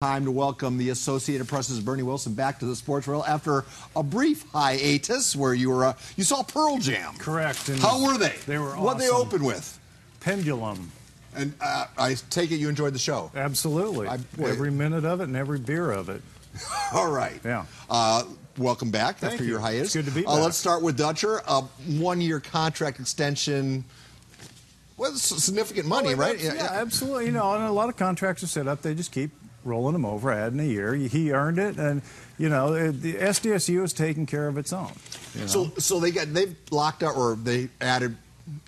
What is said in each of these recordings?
Time to welcome the Associated Press's Bernie Wilson back to the sports world after a brief hiatus where you were you saw Pearl Jam. Correct. And how were they? They were awesome. What they open with? Pendulum. And I take it you enjoyed the show. Absolutely. Every minute of it and every beer of it. All right. Yeah. Welcome back after your hiatus. It's good to be back. Let's start with Dutcher. 1-year contract extension. Well, significant money, right? Yeah, absolutely. You know, and a lot of contracts are set up. They just keep rolling him over, adding a year. He earned it, and you know the SDSU is taking care of its own. You know? So they've locked up, or they added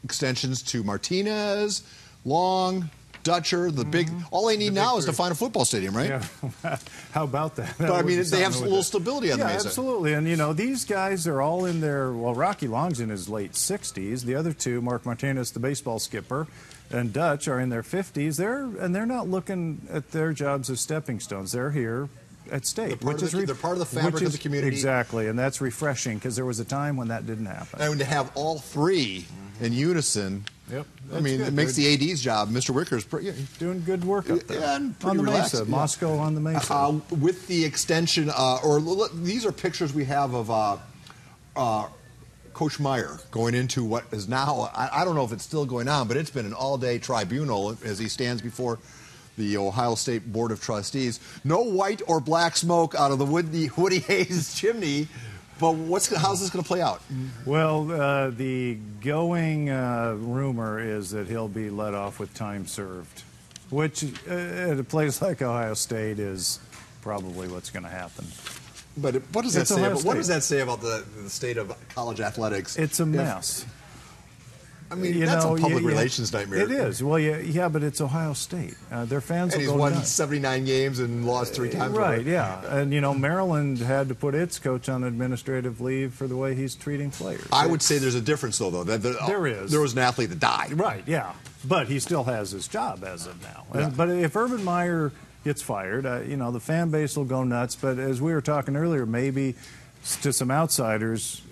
extensions to Martinez, Long, Dutcher, the big. All they need now is to find a football stadium, right? Yeah. How about that? But I mean, they have a little stability on the Mesa. Absolutely. And you know, these guys are all in their. Well, Rocky Long's in his late 60s. The other two, Mark Martinez, the baseball skipper, and Dutch, are in their 50s. They're not looking at their jobs as stepping stones. They're here at state, they're part of the fabric of the community. Exactly, and that's refreshing because there was a time when that didn't happen. And to have all three in unison. Yep. I mean, it makes the AD's job. Mr. Wicker's doing good work up there. Yeah, and on the relaxed. Mesa, Moscow on the Mesa. With the extension, these are pictures we have of Coach Meyer going into what is now, I don't know if it's still going on, but it's been an all-day tribunal as he stands before the Ohio State Board of Trustees. No white or black smoke out of the Woody Hayes chimney. But how's this going to play out? Well, the going rumor is that he'll be let off with time served, which at a place like Ohio State is probably what's going to happen. But what does that say? What does that say about the state of college athletics? It's a mess. I mean, that's a public relations nightmare. It is. Well, yeah, but it's Ohio State. Their fans will go nuts. And he's won 79 games and lost 3 times. Right, yeah. And, you know, Maryland had to put its coach on administrative leave for the way he's treating players. I would say there's a difference, though. There is. There was an athlete that died. Right, yeah. But he still has his job as of now. Yeah. But if Urban Meyer gets fired, you know, the fan base will go nuts. But as we were talking earlier, maybe to some outsiders,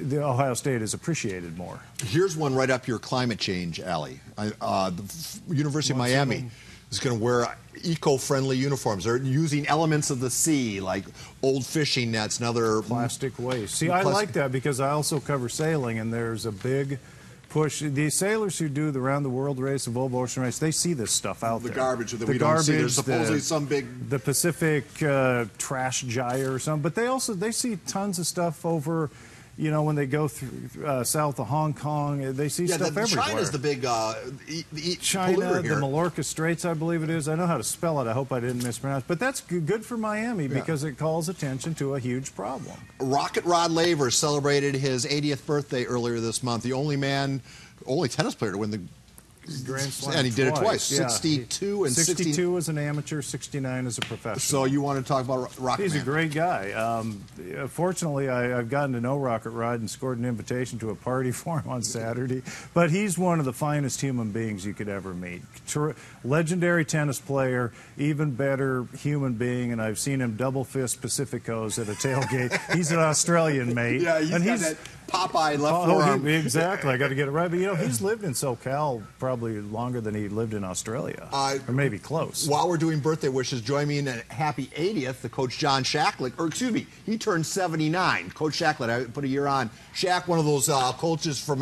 the Ohio State is appreciated more. Here's one right up your climate change alley. The University of Miami is going to wear eco-friendly uniforms. They're using elements of the sea, like old fishing nets and other plastic waste. See, I like that because I also cover sailing, and there's a big push. The sailors who do the round-the-world race, the Volvo Ocean Race, they see this stuff out there. The garbage that we don't see. There's supposedly some big... The Pacific trash gyre or something. But they see tons of stuff over... You know, when they go through south of Hong Kong, they see stuff everywhere. China's the big China, polluter here. The Mallorca Straits, I believe it is. I know how to spell it. I hope I didn't mispronounce. But that's good for Miami because it calls attention to a huge problem. Rocket Rod Laver celebrated his 80th birthday earlier this month. The only tennis player to win the Grand Slam, and he did it twice. Yeah. 62 and 62 as an amateur, 69 as a professional. So you want to talk about Rocket He's Man. a great guy. Fortunately, I've gotten to know Rocket Rod and scored an invitation to a party for him on Saturday. But he's one of the finest human beings you could ever meet. Legendary tennis player, even better human being, and I've seen him double fist Pacificos at a tailgate. He's an Australian mate. Yeah, he's got that Popeye left forearm. Exactly. I got to get it right. But, you know, he's lived in SoCal probably longer than he lived in Australia, or maybe close. While we're doing birthday wishes, join me in a happy 80th, the Coach John Shacklet, or excuse me, he turned 79. Coach Shacklet, I put a year on. Shaq, one of those coaches from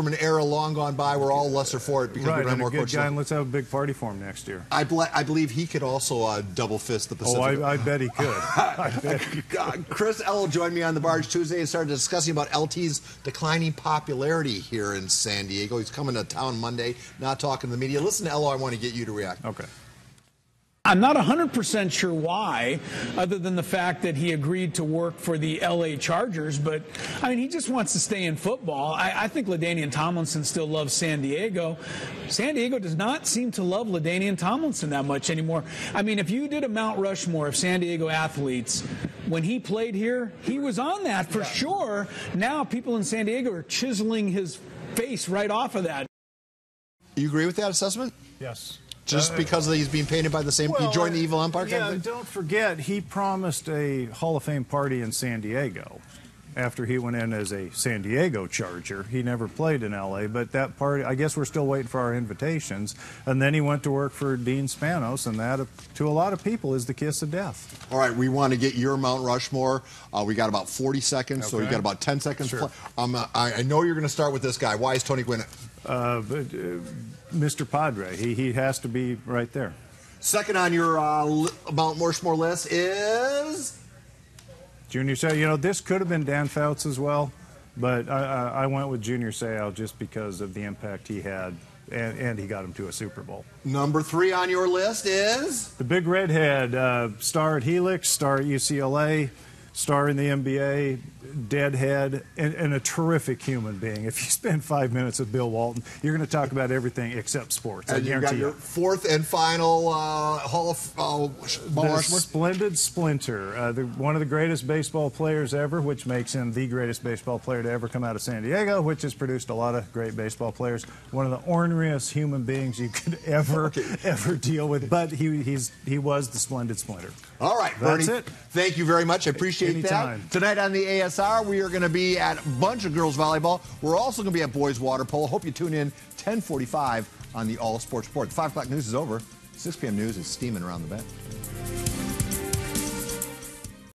an era long gone by. We're all lesser for it because we don't have more coaches. Guy, and let's have a big party for him next year. I believe he could also double fist the Pacific. Oh, I bet he could. I bet he could. Chris Ello joined me on the barge Tuesday and started discussing about LT's declining popularity here in San Diego. He's coming to town Monday, not talking to the media. Listen to Ello, I want to get you to react. Okay. I'm not 100% sure why, other than the fact that he agreed to work for the LA Chargers. But, I mean, he just wants to stay in football. I think LaDainian Tomlinson still loves San Diego. San Diego does not seem to love LaDainian Tomlinson that much anymore. I mean, if you did a Mount Rushmore of San Diego athletes, when he played here, he was on that for sure. Now people in San Diego are chiseling his face right off of that. You agree with that assessment? Yes. Just because he's being painted by the same, he joined the evil empire? Yeah, don't forget, he promised a Hall of Fame party in San Diego. after he went in as a San Diego Charger. He never played in L.A., but that party, I guess we're still waiting for our invitations. And then he went to work for Dean Spanos, and that, to a lot of people, is the kiss of death. All right, we want to get your Mount Rushmore. We got about 40 seconds, so you got about 10 seconds. Sure. I know you're going to start with this guy. Why is Tony Gwynn? Mr. Padre, he has to be right there. Second on your Mount Rushmore list is? Junior Seau. You know, this could have been Dan Fouts as well, but I went with Junior Seau just because of the impact he had, and he got him to a Super Bowl. Number 3 on your list is? The big redhead, star at Helix, star at UCLA, star in the NBA, deadhead, and a terrific human being. If you spend 5 minutes with Bill Walton, you're going to talk about everything except sports. And you got your fourth and final Hall of Mount Rushmore? Splendid Splinter, one of the greatest baseball players ever, which makes him the greatest baseball player to ever come out of San Diego, which has produced a lot of great baseball players. One of the orneriest human beings you could ever deal with, but he was the Splendid Splinter. All right, Bernie, that's it. Thank you very much. I appreciate Anytime. that. Tonight on the ASR, we are going to be at a bunch of girls volleyball. We're also going to be at boys water polo. Hope you tune in 10:45 on the All Sports Report. The 5 o'clock news is over. 6 p.m. news is steaming around the bend.